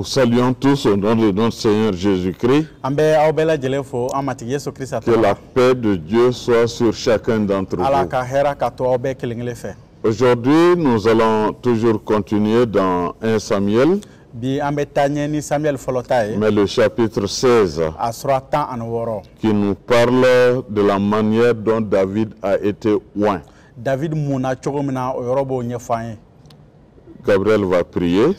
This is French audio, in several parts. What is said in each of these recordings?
Nous saluons tous au nom de notre Seigneur Jésus-Christ. Que la paix de Dieu soit sur chacun d'entre vous. Aujourd'hui, nous allons toujours continuer dans 1 Samuel. Mais le chapitre 16 qui nous parle de la manière dont David a été oint. Gabriel va prier.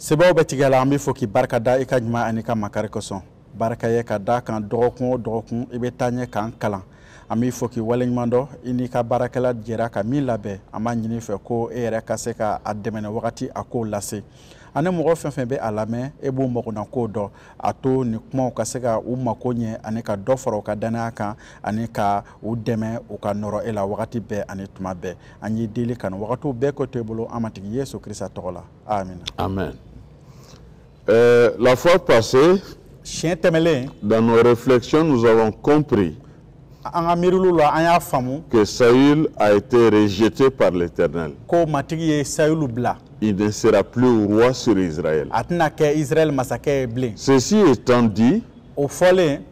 Sebo betigala ambi foki barka da ikajma anika makarikoson barka ye kada kan dogokun ibetanye kan kalan ami foki walenymando inika barakala jera ka mi labe amanyini fe ko ere kaseka ademene wakati ako lase ane mogo fenfen be alame ebu mokuna ko do ato ni kuma kaseka u makonye anika do foro ka dana kan anika u deme u ka noro ela wakati be ani tuma be anyi dili kan wakati be ko tebulu amatigi Yesu Krista tola amen amen. La fois passée, dans nos réflexions, nous avons compris que Saül a été rejeté par l'Éternel. Il ne sera plus roi sur Israël. Ceci étant dit,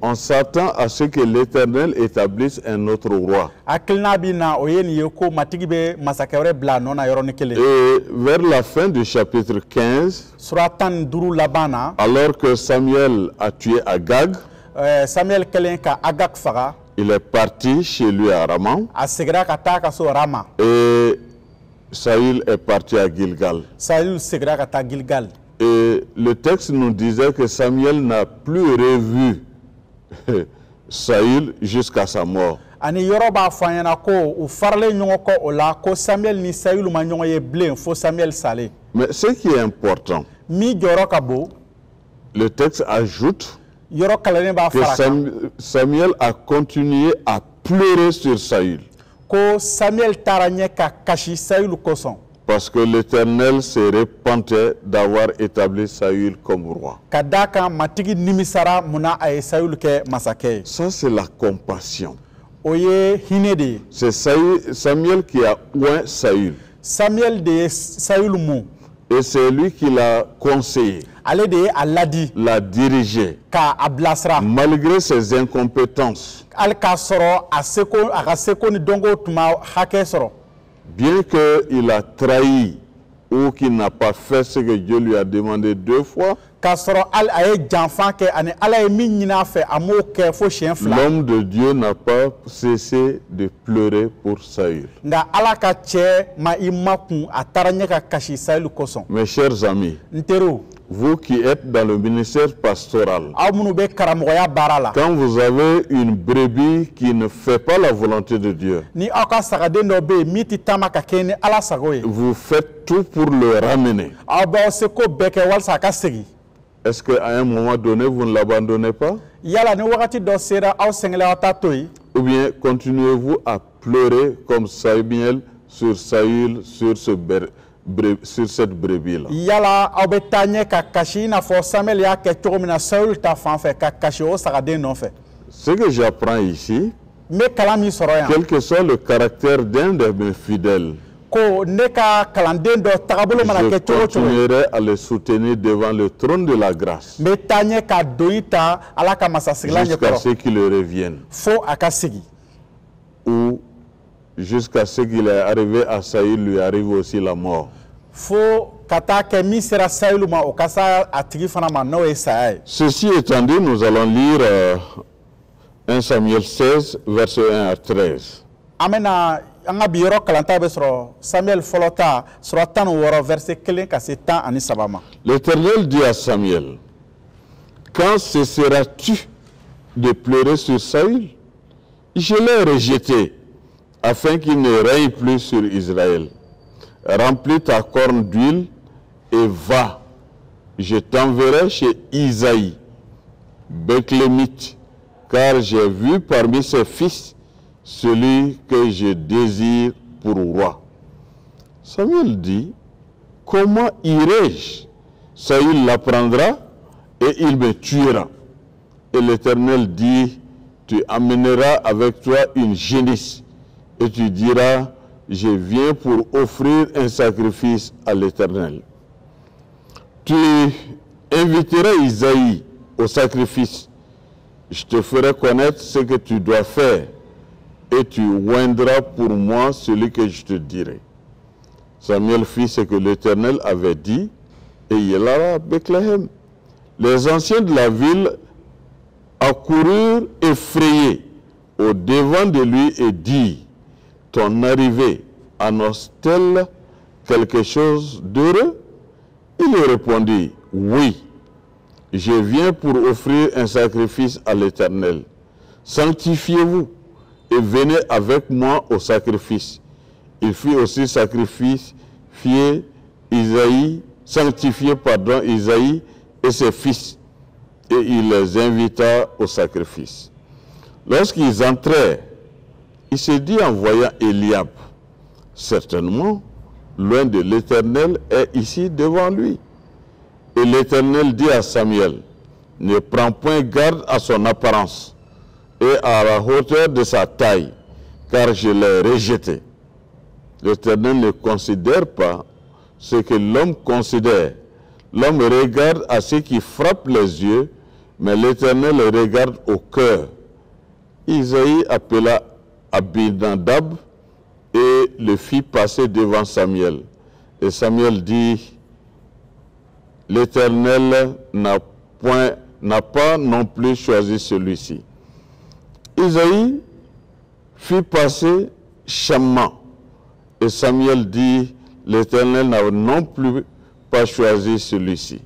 on s'attend à ce que l'Éternel établisse un autre roi. Et vers la fin du chapitre 15, alors que Samuel a tué Agag, il est parti chez lui à Rama. Et Saül est parti à Gilgal. Et le texte nous disait que Samuel n'a plus revu Saül jusqu'à sa mort. Mais ce qui est important, le texte ajoute que Samuel a continué à pleurer sur Saül. Parce que l'Éternel se repentait d'avoir établi Saül comme roi. Ça, c'est la compassion. C'est Samuel qui a oint Saül. Et c'est lui qui l'a conseillé, l'a dirigé, malgré ses incompétences. Bien qu'il a trahi ou qu'il n'a pas fait ce que Dieu lui a demandé 2 fois, l'homme de Dieu n'a pas cessé de pleurer pour Saül. Mes chers amis, vous qui êtes dans le ministère pastoral, quand vous avez une brebis qui ne fait pas la volonté de Dieu, vous faites tout pour le ramener. Est-ce qu'à un moment donné, vous ne l'abandonnez pas? Ou bien continuez-vous à pleurer comme Samuel sur Saül, sur cette brebis-là? Ce que j'apprends ici, quel que soit le caractère d'un de mes fidèles, je continuerai à le soutenir devant le trône de la grâce jusqu'à ce qu'il revienne. Ou jusqu'à ce qu'il est arrivé à Saül, lui arrive aussi la mort. Ceci étant dit, nous allons lire 1 Samuel 16, verset 1 à 13. L'Éternel dit à Samuel, quand cesseras-tu de pleurer sur Saül? Je l'ai rejeté, afin qu'il ne règne plus sur Israël. Remplis ta corne d'huile et va. Je t'enverrai chez Isaïe, Béthlémite, car j'ai vu parmi ses fils celui que je désire pour roi. Samuel dit, comment irai-je? Saül l'apprendra et il me tuera. Et l'Éternel dit, tu amèneras avec toi une génisse et tu diras, je viens pour offrir un sacrifice à l'Éternel. tu inviteras Isaïe au sacrifice. Je te ferai connaître ce que tu dois faire et tu oindras pour moi celui que je te dirai. Samuel fit ce que l'Éternel avait dit et il alla à Bethléem. Les anciens de la ville accoururent effrayés au devant de lui et dirent: ton arrivée annonce-t-elle quelque chose d'heureux? Il lui répondit: oui, je viens pour offrir un sacrifice à l'Éternel. Sanctifiez-vous et venez avec moi au sacrifice. Il fit aussi sanctifier Isaïe et ses fils, et il les invita au sacrifice. Lorsqu'ils entrèrent, il se dit en voyant Eliab: certainement, loin de l'Éternel est ici devant lui. Et l'Éternel dit à Samuel: ne prends point garde à son apparence et à la hauteur de sa taille, car je l'ai rejeté. L'Éternel ne considère pas ce que l'homme considère. L'homme regarde à ce qui frappe les yeux, mais l'Éternel regarde au cœur. Isaïe appela Abinadab et le fit passer devant Samuel. Et Samuel dit: l'Éternel n'a pas non plus choisi celui-ci. Isaïe fit passer Shamma. Et Samuel dit: l'Éternel n'a non plus pas choisi celui-ci.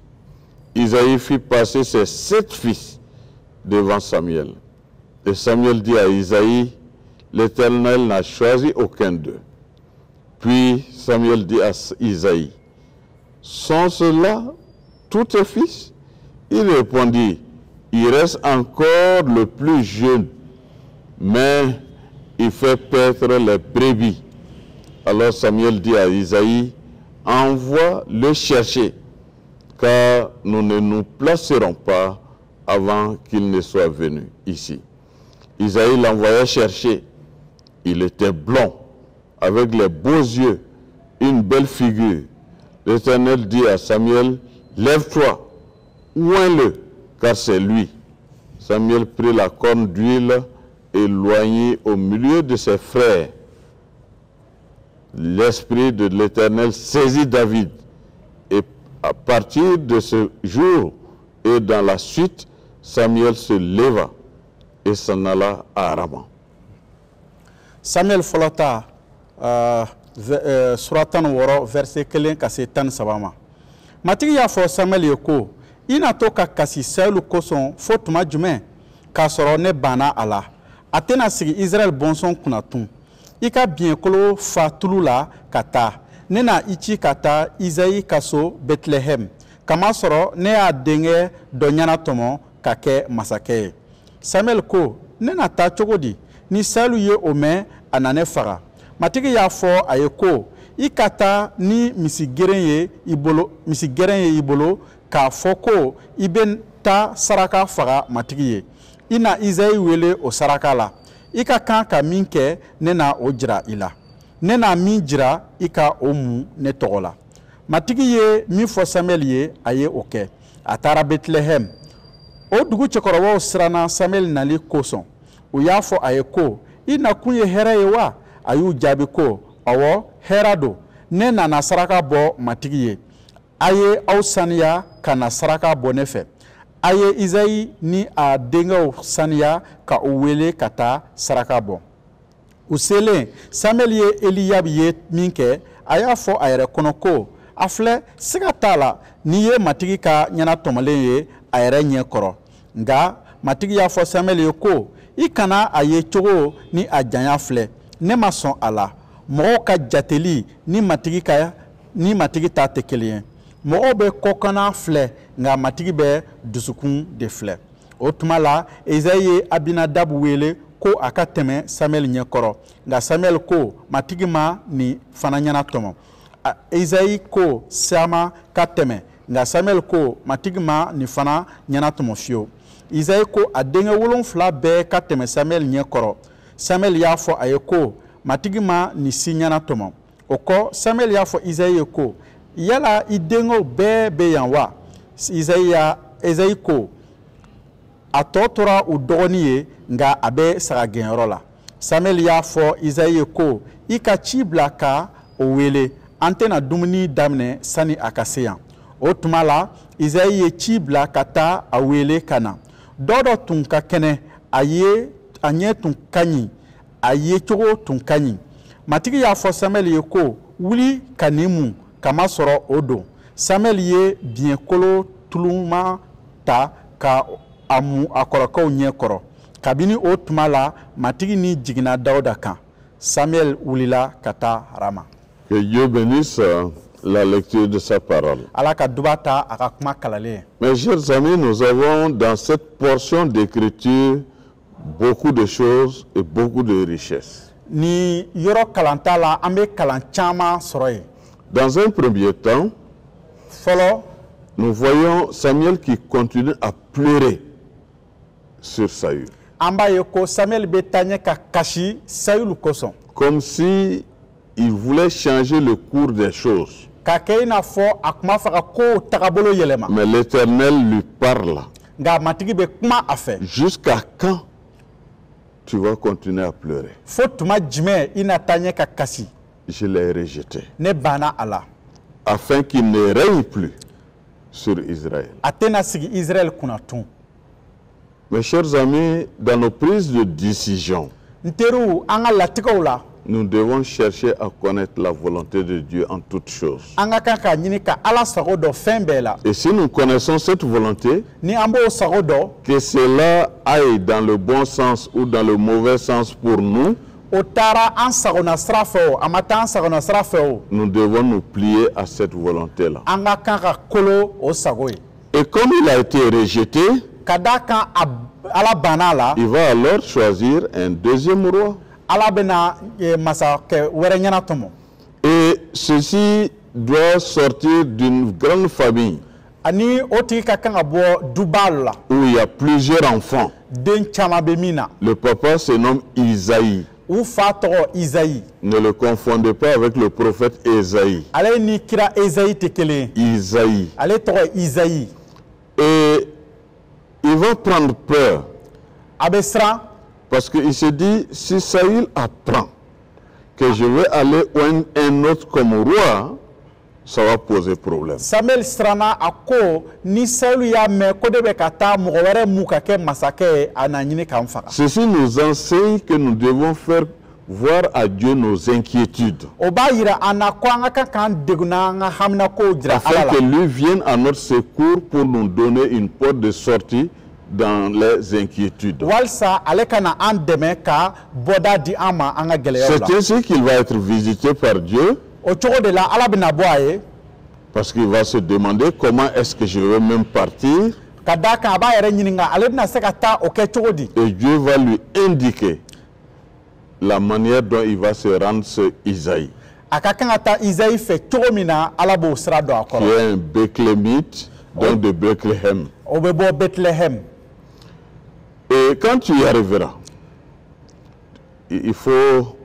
Isaïe fit passer ses 7 fils devant Samuel. Et Samuel dit à Isaïe: l'Éternel n'a choisi aucun d'eux. Puis Samuel dit à Isaïe: sont ceux-là tous tes fils? Il répondit: il reste encore le plus jeune, mais il fait paître les brebis. Alors Samuel dit à Isaïe: envoie le chercher, car nous ne nous placerons pas avant qu'il ne soit venu ici. Isaïe l'envoya chercher. Il était blond, avec les beaux yeux, une belle figure. L'Éternel dit à Samuel: lève-toi, oins-le, car c'est lui. Samuel prit la corne d'huile et l'oignit au milieu de ses frères. L'Esprit de l'Éternel saisit David. Et à partir de ce jour et dans la suite, Samuel se leva et s'en alla à Rama. Samuel folata suratan woro verset 1 ka se 13. Matigi y'a fɔ Samuel ye ko i na to ka kasi Saulu kosɔn fo tuma jumɛn k'a sɔrɔ ne banna a la a tɛna sigi Israël bɔnsɔn kunna tun i ka biɲɛkolo fa tulu la ka taa ne na i ci ka taa Isaïe ka so Bethlehem kamasɔrɔ ne y'a denkɛ dɔ ɲɛna tɔmɔ ka kɛ masakɛ ye. Samuel ko ne na taa cogo di ni Saulu ye o mɛn a na ne faga. Matigi y'a fɔ a ye ko i ka taa ni misigeren ye i bolo k'a fɔ ko i bɛ taa saraka faga matigi ye. I na Isaïe wele o saraka la. I ka kan ka min kɛ ne na o jira i la. Ne na min jira i ka o mun ne tɔgɔ la. Matigi ye min fɔ Samuel ye a ye o kɛ. A taara Bethlehem. O dugu cɛkɔrɔbaw siranna Samuel nali kosɔn. U y'a fɔ a ye ko i nakun ye hɛrɛ ye wa? A y'u jaabi ko awɔ hɛrɛ don. Ne nana saraka bɔ matigi ye. A ye aw saniya ka na saraka bɔ ne fɛ. A ye Isaïe ni a denkɛw saniya ka u wele ka taa saraka bɔ. U selen Samuel ye Eliab ye min kɛ a y'a fɔ a yɛrɛ kɔnɔ ko a filɛ siga t'a la n'i ye matigi ka ɲɛna tɔmɔlen ye a yɛrɛ ɲɛ kɔrɔ. Nka matigi y'a fɔ Samuel ye ko i kana a ye cogo ni a janya filɛ ne ma sɔn a la. Mɔgɔw ka jateli ni matigi ta tɛ kelen ye. Mɔgɔw bɛ kɔkana filɛ nka matigi bɛ dusukun de filɛ. O tuma la Isaïe ye Abinadab wele ko a ka tɛmɛ Samuel ɲɛkɔrɔ. Nka Samuel ko matigi ma nin fana ɲɛna tɔmɔ. Isaïe ko Sama ka tɛmɛ. Nka Samuel ko matigi ma nin fana ɲɛna tɔmɔ fiyewu. Isaïe ko a denkɛ 7 bɛɛ ka tɛmɛ Samuel ɲɛkɔrɔ. Samuel y'a fɔ a ye ko matigi ma nin si ɲɛna tɔmɔ. O kɔ Samuel y'a fɔ Isaïe ye ko yala i dengo bɛɛ bɛ yan wa? Isayi ko a tɔ tora u dɔgɔnin ye nka a bɛ saga gɛnyɔrɔ la. Samuel y'a fɔ Isayi ye ko i ka ci bila ka o wele, an tɛna dumuni daminɛ sani a ka se yan. O tuma la Isayi ye ci bila ka taa a wele ka na. Dɔ dɔ tun ka kɛnɛ, a ɲɛ tun ka ɲi, a ye cogo tun ka ɲi. Matigi y'a fɔ Samuel ye ko wuli ka nin mun, kamasɔrɔ o don. Samuel ye biɲɛkolo tuluma ta ka a mun a kɔrɔkɛw ɲɛ kɔrɔ. Kabini o tuma la matigi ni jiginna Dawuda kan. Samuel wulila ka taa Rama. Que Dieu bénisse la lecture de sa parole. Ala ka duba ta a ka kuma kalalen. Mes chers amis, nous avons dans cette portion d'écriture beaucoup de choses et beaucoup de richesses. Ni yɔrɔ kalanta la an bɛ kalan caman sɔrɔ yen. Dans un premier temps, Fɔlɔ, nous voyons Samuel qui continue à pleurer sur Saül. an b'a ye ko Samuel bɛ taa ɲɛ ka kasi Sayulu kosɔn. Comme si il voulait changer le cours des choses. Ka kɛ i n'a fɔ a kuma fɛ ka kow tagabolo yɛlɛma. Mais l'Éternel lui parle. Nka matigi bɛ kuma a fɛ. Jusqu'à quand tu vas continuer à pleurer? Fo tuma jumɛn i na taa ɲɛ ka kasi. Je l'ai rejeté. Ne banna a la. Afin qu'il ne règne plus sur Israël. A tɛna sigi Israël kunna tun. Mes chers amis, dans nos prises de décision, N teriw an ka latigɛw la, nous devons chercher à connaître la volonté de Dieu en toutes choses. an ka kan k'a ɲini ka Ala sago dɔn fɛn bɛɛ la. Et si nous connaissons cette volonté, Ni an b'o sago dɔn, que cela aille dans le bon sens ou dans le mauvais sens pour nous, o taara an sagona sira fɛ o, a ma taa an sagona sira fɛ o, nous devons nous plier à cette volonté-là. an ka kan ka kolo o sago ye. Et comme il a été rejeté, Ka d'a kan Ala banna a la, il va alors choisir un deuxième roi. Ala bɛna masakɛ wɛrɛ ɲɛna tɔmɔ. Et ceci doit sortir d'une grande famille Ani o tigi ka kan ka bɔ duba la, où il y a plusieurs enfants. den caman bɛ min na. Le papa se nomme Isaïe. U fa tɔgɔ Isayi. Ne le confondez pas avec le prophète Ésaïe. Ale ni kira Ezayi tɛ kelen ye. Isaïe. Ale tɔgɔ Isayi. Et il va prendre peur A bɛ siran, parce qu'il se dit, si Saül apprend que je vais aller où un autre comme roi, ça va poser problème. Samuel siranna a ko ni Saulu y'a mɛn ko de bɛ ka taa mɔgɔ wɛrɛ mu ka kɛ masakɛ ye, a na ɲini k'an faga. Ceci nous enseigne que nous devons faire voir à Dieu nos inquiétudes, O b'a yira an na ko an ka kan k'an degun n'an ka haminakow jira afin Ala que la. lui vienne à notre secours pour nous donner une porte de sortie dans les inquiétudes. Walisa ale ka na an dɛmɛ ka bɔda di an ma an ka gɛlɛyaw C'est la. ainsi qu'il va être visité par Dieu, O cogo de la Ala bɛna bɔ a ye, parce qu'il va se demander comment est-ce que je vais même partir, ka d'a kan a b'a yɛrɛ ɲininka ale bɛna se ka taa o kɛ cogo di. et Dieu va lui indiquer la manière dont il va se rendre ce Isaïe, A ka kan ka taa Isayi fɛ cogo min na Ala b'o sira dɔn a qui kɔrɔ. est un Béclémite, donc de Bethléem. O bɛ bɔ Bethléem. Et quand tu y arriveras, il faut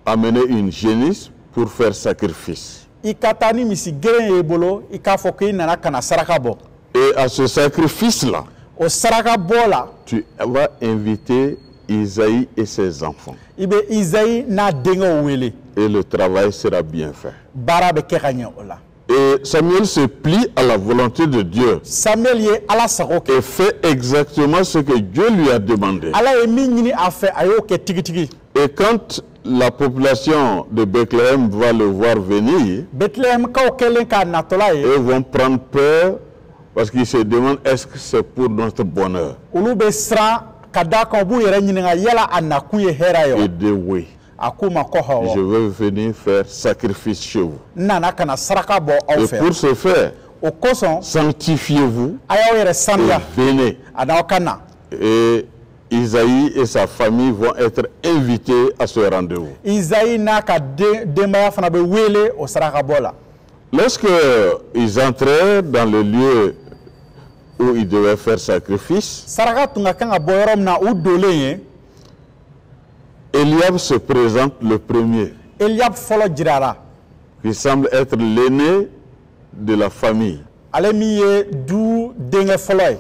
amener une génisse pour faire sacrifice. I ka taa ni misi geren ye i bolo, i k'a fɔ k'i nana ka na saraka bɔ. Et à ce sacrifice-là, O saraka bɔ la, tu vas inviter Isaïe et ses enfants. i bɛ Isayi n'a denkɛw wele. Et le travail sera bien fait. Baara bɛ kɛ ka ɲɛ o la. Et Samuel se plie à la volonté de Dieu Samuel ye Ala sago kɛ. et fait exactement ce que Dieu lui a demandé. Ala ye min ɲini a fɛ a y'o kɛ tigitigi. Et quand la population de Bethléem va le voir venir, Bethlehemkaw kɛlen k'a natɔla ye, ils vont prendre peur parce qu'ils se demandent est-ce que c'est pour notre bonheur. olu bɛ siran ka d'a kan u b'u yɛrɛ ɲininka yala a nakun ye hɛrɛ ye Et wa? de oui, A k'u ma ko je awɔ, veux venir faire sacrifice chez vous. n nana ka na saraka bɔ aw Et fɛ. pour ce faire, O kosɔn sanctifiez-vous a y'aw yɛrɛ et sanuya venez. a n'aw ka na. Et Isaïe et sa famille vont être invités à ce rendez-vous. Isayi n'a ka denbaya fana bɛ wele o saraka bɔ la. Lorsque ils entrèrent dans le lieu où ils devaient faire sacrifice, Saraka tun ka kan ka bɔ yɔrɔ min na u donnen ye, Eliab se présente le premier. Eliab fɔlɔ jirara. qui semble être l'aîné de la famille. Ale mi ye du denkɛ fɔlɔ ye.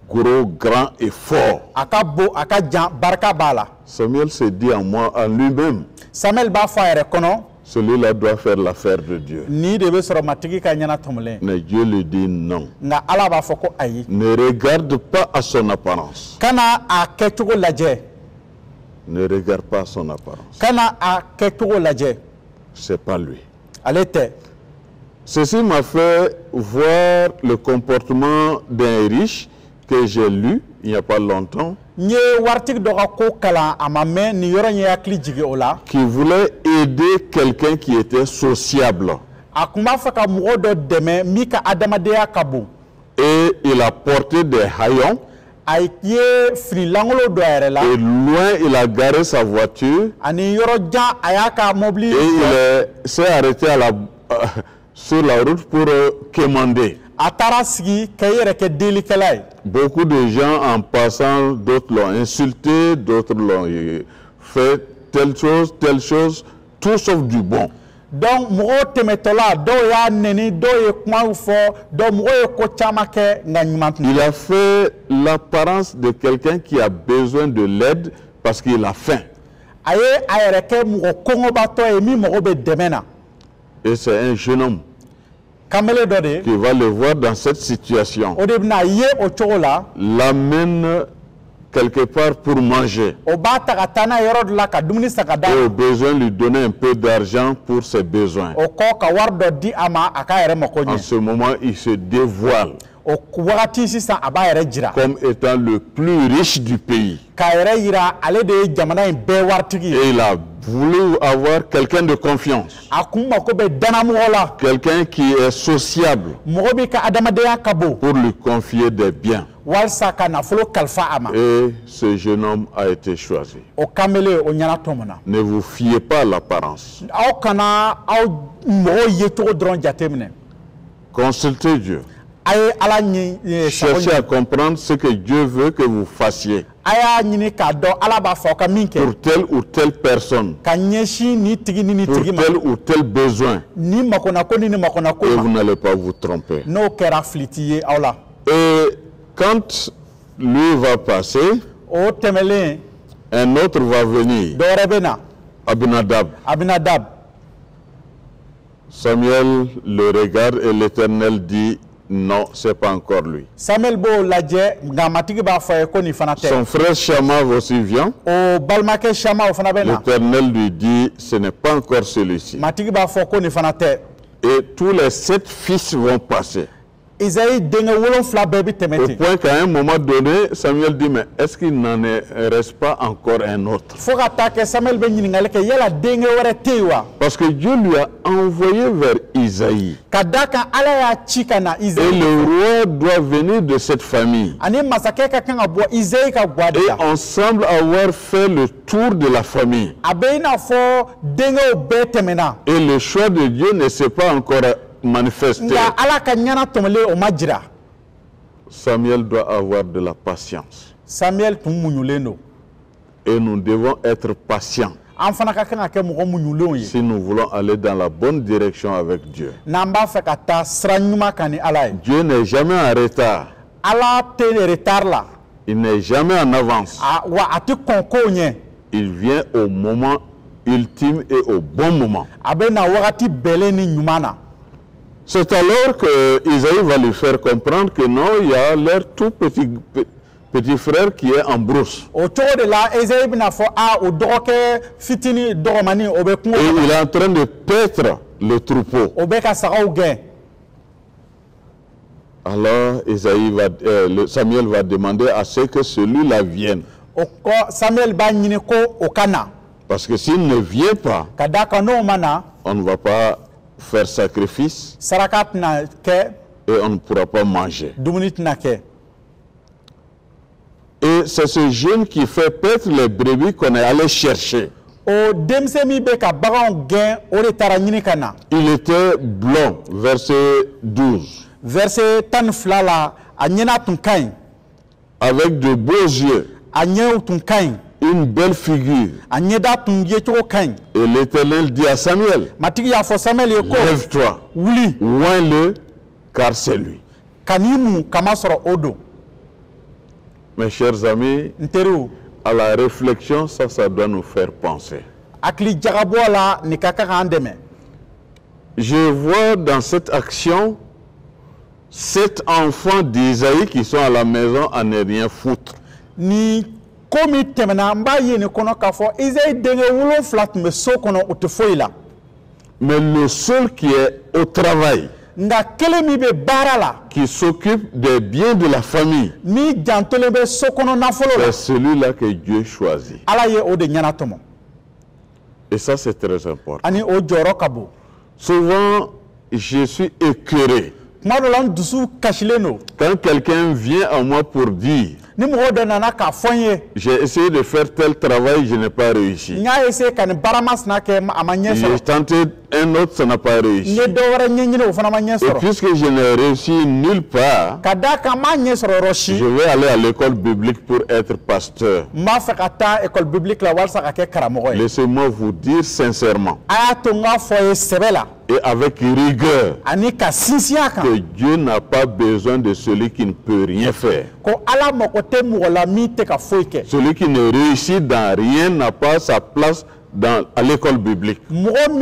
Gros, grand et fort. A ka bon, a ka jan, barika b'a la. Samuel se dit en moi, en lui-même, Samuel b'a fɔ a yɛrɛ kɔnɔ. celui-là doit faire l'affaire de Dieu. Ni de bɛ sɔrɔ matigi ka ɲɛna tɔmɔlen. Mais Dieu lui dit non. Nka Ala b'a fɔ ko ayi. Ne regarde pas à son apparence. Kana a kɛcogo lajɛ. Ne regarde pas à son apparence. Kana a kɛcogo lajɛ. C'est pas lui. Ale tɛ. Ceci m'a fait voir le comportement d'un riche que j'ai lu il n'y a pas longtemps, N ye waritigi dɔ ka ko kalan a ma mɛn nin yɔrɔ in ye hakili jigin o la. qui voulait aider quelqu'un qui était sociable. A kun b'a fɛ ka mɔgɔ dɔ dɛmɛ min ka adamadenya ka bon. Et il a porté des haillons. A ye finilankolon dɔ a yɛrɛ la. Et loin, il a garé sa voiture. Ani yɔrɔ jan a y'a ka mɔbili. Et il s'est arrêté sur la route pour quémander. A taara sigi k'i yɛrɛ kɛ delikɛla ye. Beaucoup de gens en passant, d'autres l'ont insulté, d'autres l'ont fait telle chose, tout sauf du bon. Donc mɔgɔw tɛmɛtɔla dɔw y'a nɛni dɔw ye kumaw fɔ donc mɔgɔw ye ko caman kɛ nka ɲuman tun. Il a fait l'apparence de quelqu'un qui a besoin de l'aide parce qu'il a faim. A ye a yɛrɛ kɛ mɔgɔ kɔngɔbatɔ ye min mago bɛ dɛmɛ na. Et c'est un jeune homme Kamele dɔ de. qui va le voir dans cette situation. O de bɛna ye o cogo la. L'amène quelque part pour manger. O b'a ta ka taa n'a ye yɔrɔ dɔ la ka dumuni san ka d'a Et ma. au besoin lui donner un peu d'argent pour ses besoins. O kɔ ka wari dɔ di a ma a k'a yɛrɛ mako En ɲɛ. ce moment, il se dévoile O wagati sisan a b'a yɛrɛ jira. comme étant le plus riche du pays. K'a yɛrɛ yira ale de ye jamana in bɛɛ waritigi ye. Et il a voulu avoir quelqu'un de confiance. A kun mako bɛ danamɔgɔ la. Quelqu'un qui est sociable Mɔgɔ b'i ka adamadenya ka bon. pour lui confier des biens. Walasa ka nafolo kalifa a ma. Et ce jeune homme a été choisi. O kamele o ɲɛna tɔmɔ na. Ne vous fiez pas à l'apparence. Aw kana aw mɔgɔw ye cogo dɔrɔn jateminɛ. Consultez Dieu. A ye Ala ɲi sago Cherchez à ɲini. comprendre ce que Dieu veut que vous fassiez A y'a ɲini k'a dɔn Ala b'a fɔ aw ka min kɛ. pour telle ou telle personne, Ka ɲɛsin ni tigi ni pour tigi ma. tel ou tel besoin. Ni makonako ni makonako Et ma. vous n'allez pas vous tromper. N'o kɛra filiti ye aw la. Et quand lui va passer, O tɛmɛlen un autre va venir, dɔ wɛrɛ bɛ na. Abinadab. Abinadab. Samuel le regarde et l'Éternel dit, non, c'est pas encore lui. Samuel b'o lajɛ nka matigi b'a fɔ a ye ko nin fana tɛ. Son frère Shama aussi vient. O balimakɛ Shama o fana bɛ na. L'Éternel lui dit, ce n'est pas encore celui-ci. Matigi b'a fɔ ko nin fana tɛ. Et tous les 7 fils vont passer. Isaïe denkɛ 7 bɛɛ bɛ tɛmɛ Au ten. point qu'à un moment donné, Samuel dit, mais est-ce qu'il n'en reste pas encore un autre? Fo ka taa kɛ Samuel bɛ ɲininkali kɛ yala denkɛ wɛrɛ tɛ yen wa. Parce que Dieu lui a envoyé vers Isaïe. Ka d'a kan Ala y'a ci ka na Et Isaïe. le roi doit venir de cette famille. Ani masakɛ ka kan ka bɔ Isaïe ka guwa de Et la. on semble avoir fait le tour de la famille. A bɛ i n'a fɔ denkɛw bɛɛ tɛmɛna. Et le choix de Dieu ne s'est pas encore manifesté. Nka Ala ka ɲɛna tɔmɔlen o ma jira. Samuel doit avoir de la patience. Samuel tun muɲulen don. Et nous devons être patients An fana ka kan ka kɛ mɔgɔ muɲulenw ye. si nous voulons aller dans la bonne direction avec Dieu. N'an b'a fɛ ka taa sira ɲuman kan ni Ala ye. Dieu n'est jamais en retard. Ala tɛ retard la. Il n'est jamais en avance. Wa a tɛ kɔn kow ɲɛ. Il vient au moment ultime et au bon moment. A bɛ na wagati bɛɛlen ni ɲuman na. C'est alors que Isaïe va lui faire comprendre que non, il y a leur tout petit frère qui est en brousse. O cogo de la Isaïe bɛna fɔ o dɔgɔkɛ fitini dɔgɔmani o bɛ kungo Et kɔnɔ. il est en train de paître le troupeau. O bɛ ka sagaw gɛn. Alors Samuel va demander à ce que celui-là vienne. O kɔ Samuel b'a ɲini ko o ka na. Parce que s'il ne vient pas, Ka d'a kan n'o ma na on ne va pas faire sacrifice saraka tɛna kɛ et on ne pourra pas manger. dumuni tɛna kɛ. Et c'est ce jeune qui fait paître les brebis qu'on est allé chercher. O denmisɛn min bɛ ka baganw gɛn o de taara ɲini ka na. Il était blond, verset 12, Verset 12 la a ɲɛna tun ka ɲi. avec de beaux yeux, A ɲɛw tun ka ɲi. une belle figure. Et l'Éternel dit à Samuel, lève-toi, oins-le, car c'est lui. Mes chers amis, à la réflexion, ça doit nous faire penser. Je vois dans cette action 7 enfants d'Isaïe qui sont à la maison à ne rien foutre. Mais le seul qui est au travail, qui s'occupe des biens de la famille, c'est celui-là que Dieu choisit. Et ça, c'est très important. Souvent, je suis écœuré quand quelqu'un vient à moi pour dire j'ai essayé de faire tel travail, je n'ai pas réussi. J'ai tenté un autre, ça n'a pas réussi. Et puisque je n'ai réussi nulle part, je vais aller à l'école biblique pour être pasteur. Laissez-moi vous dire sincèrement et avec rigueur que Dieu n'a pas besoin de celui qui ne peut rien faire. Celui qui ne réussit dans rien n'a pas sa place à l'école biblique. L'école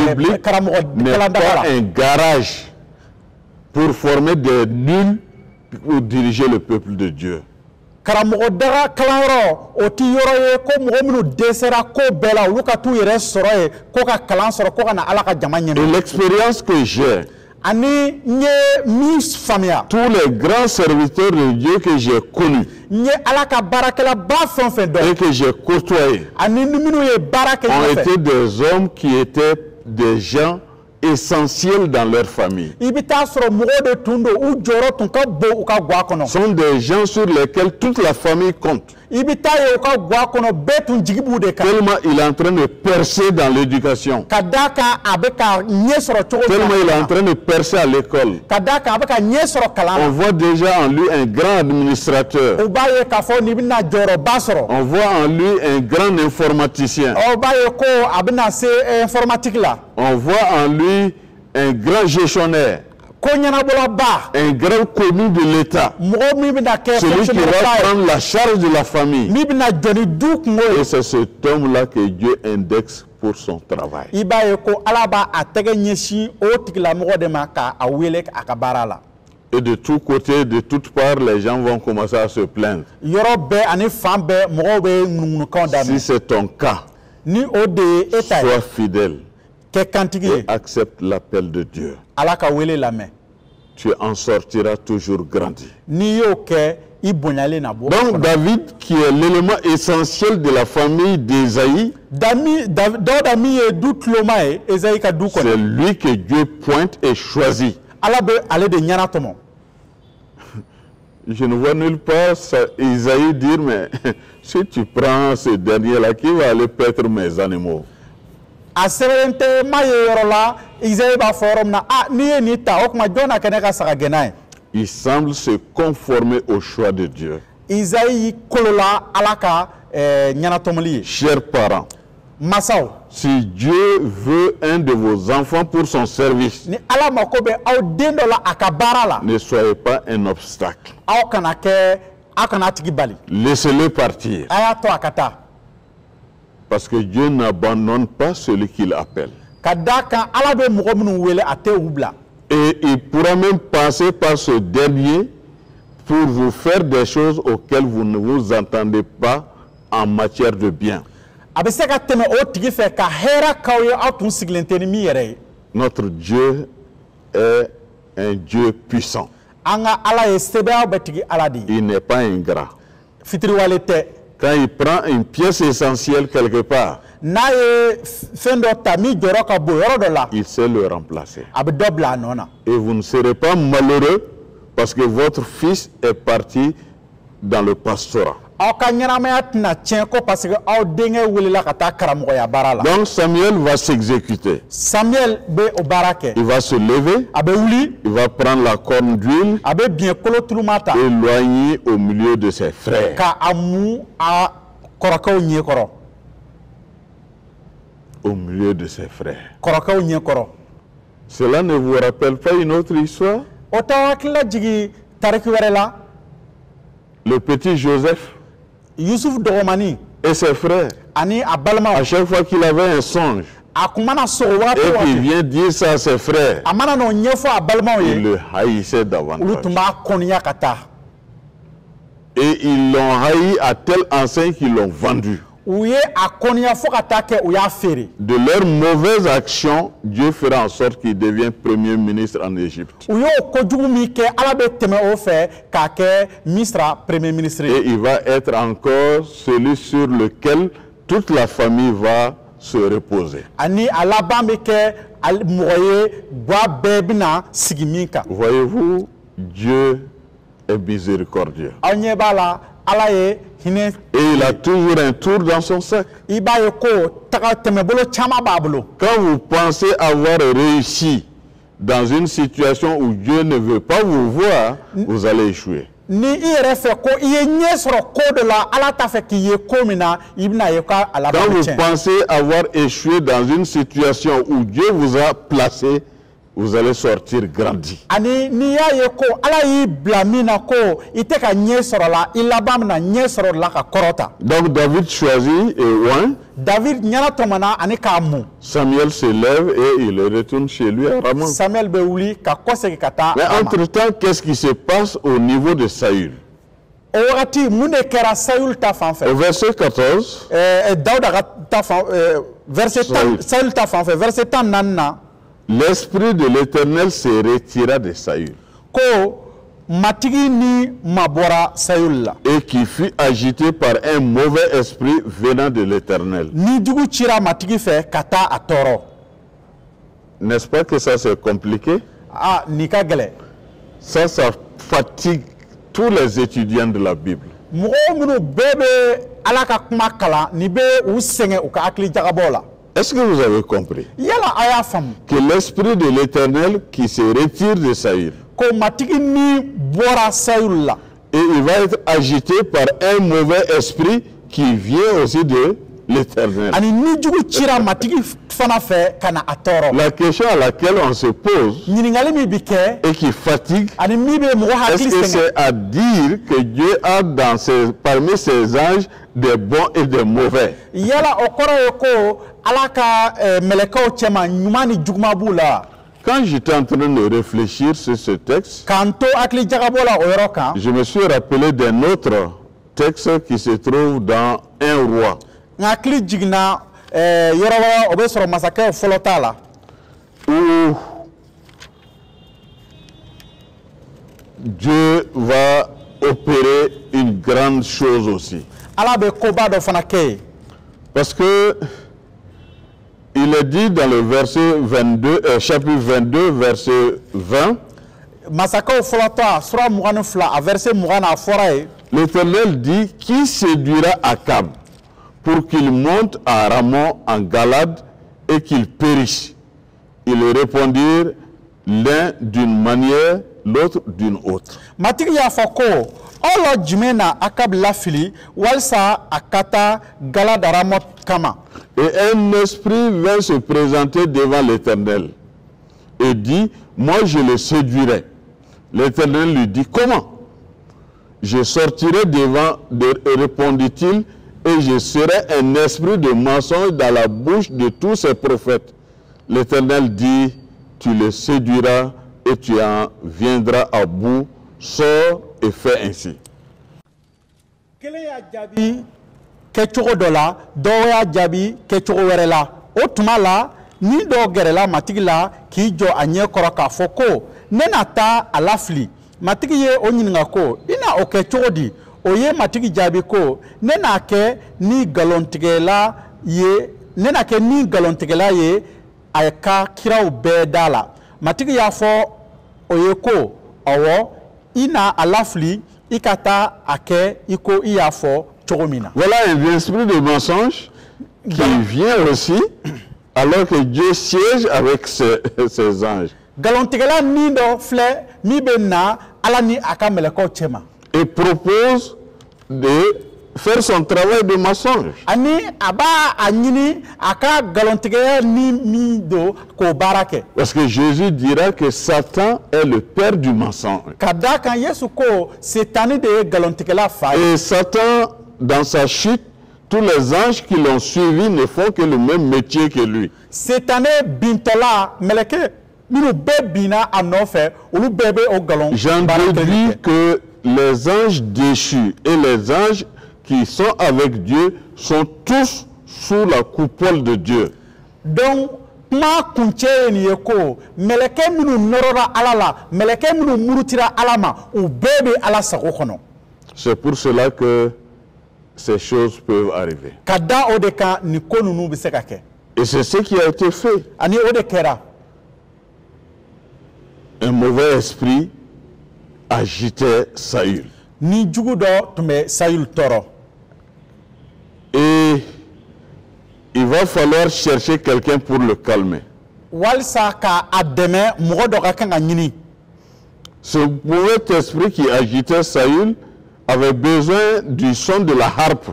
biblique n'est pas un garage pour former des nuls pour diriger le peuple de Dieu. Et l'expérience que j'ai, tous les grands serviteurs de Dieu que j'ai connus et que j'ai côtoyés ont été des hommes qui étaient des gens essentiels dans leur famille. Sont des gens sur lesquels toute la famille compte. Tellement il est en train de percer dans l'éducation. Tellement il est en train de percer à l'école. On voit déjà en lui un grand administrateur. On voit en lui un grand informaticien. On voit en lui un grand gestionnaire. Un grand commis de l'État. Celui qui va prendre la charge de la famille. Et c'est cet homme-là que Dieu indexe pour son travail. Et de tous côtés, de toutes parts, les gens vont commencer à se plaindre. Si c'est ton cas, sois fidèle et accepte l'appel de Dieu. Tu en sortiras toujours grandi. Donc David, qui est l'élément essentiel de la famille d'Ésaïe, c'est lui que Dieu pointe et choisit. Je ne vois nulle part Ésaïe dire, mais si tu prends ce dernier-là, qui va aller paître mes animaux? Il semble se conformer au choix de Dieu. Chers parents, si Dieu veut un de vos enfants pour son service, ne soyez pas un obstacle. Laissez-le partir. Parce que Dieu n'abandonne pas celui qu'il appelle. Et il pourra même passer par ce dernier pour vous faire des choses auxquelles vous ne vous entendez pas en matière de bien. Notre Dieu est un Dieu puissant. Il n'est pas ingrat. Quand il prend une pièce essentielle quelque part, il sait le remplacer. Et vous ne serez pas malheureux parce que votre fils est parti dans le pastorat. Donc Samuel va s'exécuter. Samuel Il va se lever. Il va prendre la corne d'huile. Et l'éloigner au milieu de ses frères. Au milieu de ses frères. Cela ne vous rappelle pas une autre histoire? Le petit Joseph et ses frères, à chaque fois qu'il avait un songe et qu'il vient dire ça à ses frères, il le haïssait davantage. Et ils l'ont haï à tel enseigne qu'ils l'ont vendu. De leur mauvaise action, Dieu fera en sorte qu'il devienne premier ministre en Égypte. Et il va être encore celui sur lequel toute la famille va se reposer. Voyez-vous, Dieu est miséricordieux. Et il a toujours un tour dans son sac. Quand vous pensez avoir réussi dans une situation où Dieu ne veut pas vous voir, vous allez échouer. Quand vous pensez avoir échoué dans une situation où Dieu vous a placé, vous allez sortir grandi. Donc David choisit et oint. Samuel se lève et il retourne chez lui à Rama. Mais entre-temps, qu'est-ce qui se passe au niveau de Saül? Au verset 14, l'esprit de l'Éternel se retira de Saül et qui fut agité par un mauvais esprit venant de l'Éternel. N'est-ce pas que ça c'est compliqué? Ça fatigue tous les étudiants de la Bible. Est-ce que vous avez compris que l'esprit de l'Éternel qui se retire de Saül, et il va être agité par un mauvais esprit qui vient aussi de l'Éternel. La question à laquelle on se pose et qui fatigue, est-ce que c'est à dire que Dieu a parmi ses anges des bons et des mauvais? Quand j'étais en train de réfléchir sur ce texte, je me suis rappelé d'un autre texte qui se trouve dans 1 Roi. Où Dieu va opérer une grande chose aussi. Parce que il est dit dans le verset 22, chapitre 22, verset 20, l'Éternel dit: qui séduira Akab pour qu'il monte à Ramon en Galade et qu'il périsse? Ils répondirent l'un d'une manière, l'autre d'une autre. Et un esprit vint se présenter devant l'Éternel et dit: moi je le séduirai. L'Éternel lui dit: comment? Je sortirai devant, répondit-il, et je serai un esprit de mensonge dans la bouche de tous ces prophètes. L'Éternel dit: tu le séduiras et tu en viendras à bout. Sors et fais ainsi. Ni do gerela matigi la ki jo anye koro ka foko nenata alafli matigi ye onyinga ko ina oke chodi oye matigi jabi ko nenake ni galontigela ye nenake ni galontigela ye ayka kiraw bedala matigi ya fo oye ko owo ina alafli ikata ake iko iya fo Voilà un esprit de mensonge qui vient aussi alors que Dieu siège avec ses anges. Et propose de faire son travail de mensonge. Parce que Jésus dira que Satan est le père du mensonge. Et Satan, dans sa chute, tous les anges qui l'ont suivi ne font que le même métier que lui. J'en déduis que les anges déchus et les anges qui sont avec Dieu sont tous sous la coupole de Dieu. Donc, c'est pour cela que ces choses peuvent arriver. Et c'est ce qui a été fait. Un mauvais esprit agitait Saül. Et il va falloir chercher quelqu'un pour le calmer. Ce mauvais esprit qui agitait Saül avait besoin du son de la harpe.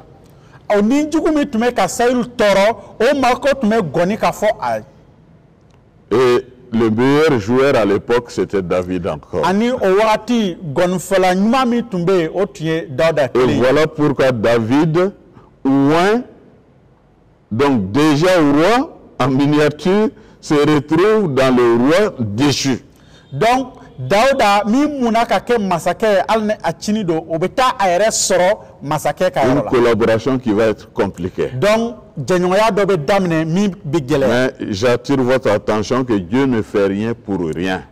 Et le meilleur joueur à l'époque, c'était David encore. Et voilà pourquoi David, donc déjà roi, en miniature, se retrouve dans le roi déchu. Donc, Daouda une collaboration qui va être compliquée. Donc, mais j'attire votre attention que Dieu ne fait rien pour rien.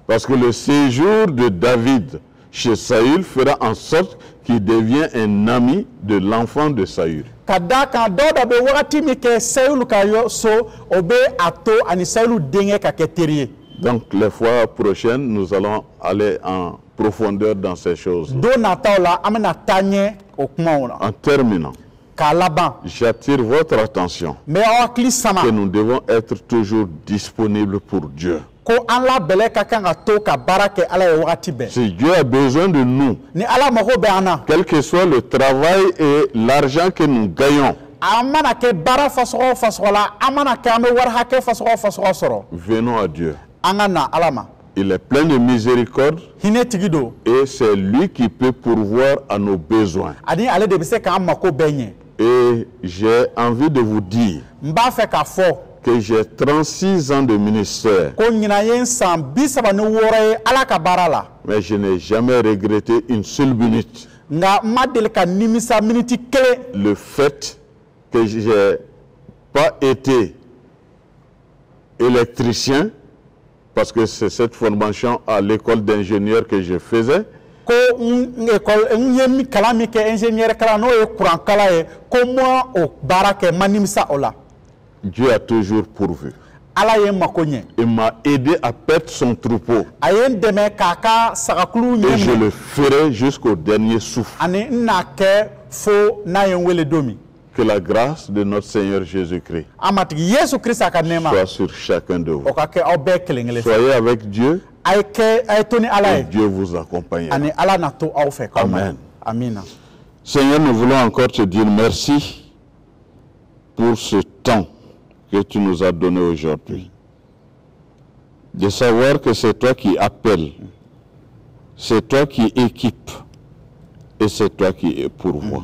Parce que le séjour de David chez Saül fera en sorte qu'il devient un ami de l'enfant de Saül. Donc les fois prochaines, nous allons aller en profondeur dans ces choses. En terminant, j'attire votre attention que nous devons être toujours disponibles pour Dieu. Si Dieu a besoin de nous, quel que soit le travail et l'argent que nous gagnons, venons à Dieu. Il est plein de miséricorde et c'est lui qui peut pourvoir à nos besoins. Et j'ai envie de vous dire que j'ai 36 ans de ministère, mais je n'ai jamais regretté une seule minute le fait que je n'ai pas été électricien, parce que c'est cette formation à l'école d'ingénieur que je faisais. Dieu a toujours pourvu. Il m'a aidé à perdre son troupeau. Et je le ferai jusqu'au dernier souffle. Que la grâce de notre Seigneur Jésus-Christ soit sur chacun de vous. Soyez avec Dieu et Dieu vous accompagnera. Amen. Seigneur, nous voulons encore te dire merci pour ce temps que tu nous as donné aujourd'hui. De savoir que c'est toi qui appelles, c'est toi qui équipe et c'est toi qui pourvois.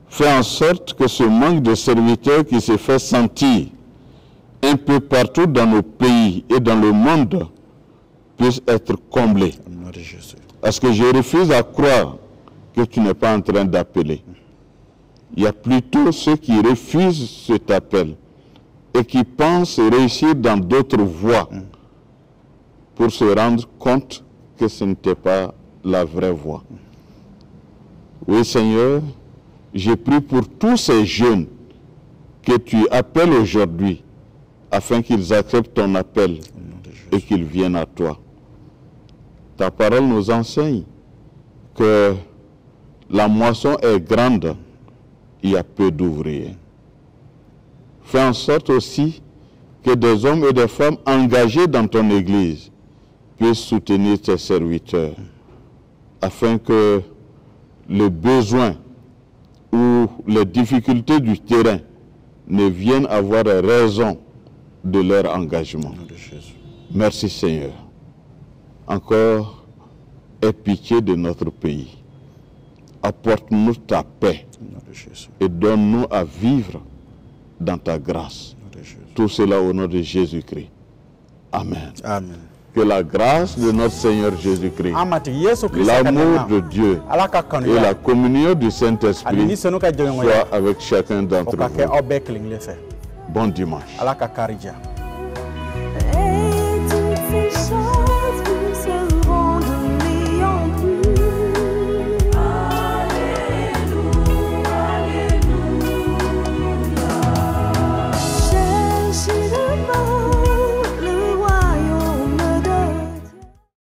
Fais en sorte que ce manque de serviteurs qui se fait sentir un peu partout dans nos pays et dans le monde puisse être comblé. Parce que je refuse à croire que tu n'es pas en train d'appeler. Il y a plutôt ceux qui refusent cet appel et qui pensent réussir dans d'autres voies pour se rendre compte que ce n'était pas la vraie voie. Oui, Seigneur, j'ai prie pour tous ces jeunes que tu appelles aujourd'hui afin qu'ils acceptent ton appel et qu'ils viennent à toi. Ta parole nous enseigne que la moisson est grande, il y a peu d'ouvriers. Fais en sorte aussi que des hommes et des femmes engagés dans ton Église puissent soutenir tes serviteurs, afin que le besoin ou les difficultés du terrain ne viennent avoir raison de leur engagement. Merci Seigneur. Encore, aie pitié de notre pays. Apporte-nous ta paix et donne-nous à vivre dans ta grâce. Tout cela au nom de Jésus-Christ. Amen. Amen. Que la grâce de notre Seigneur Jésus-Christ, l'amour de Dieu et la communion du Saint-Esprit soient avec chacun d'entre vous. Bon dimanche.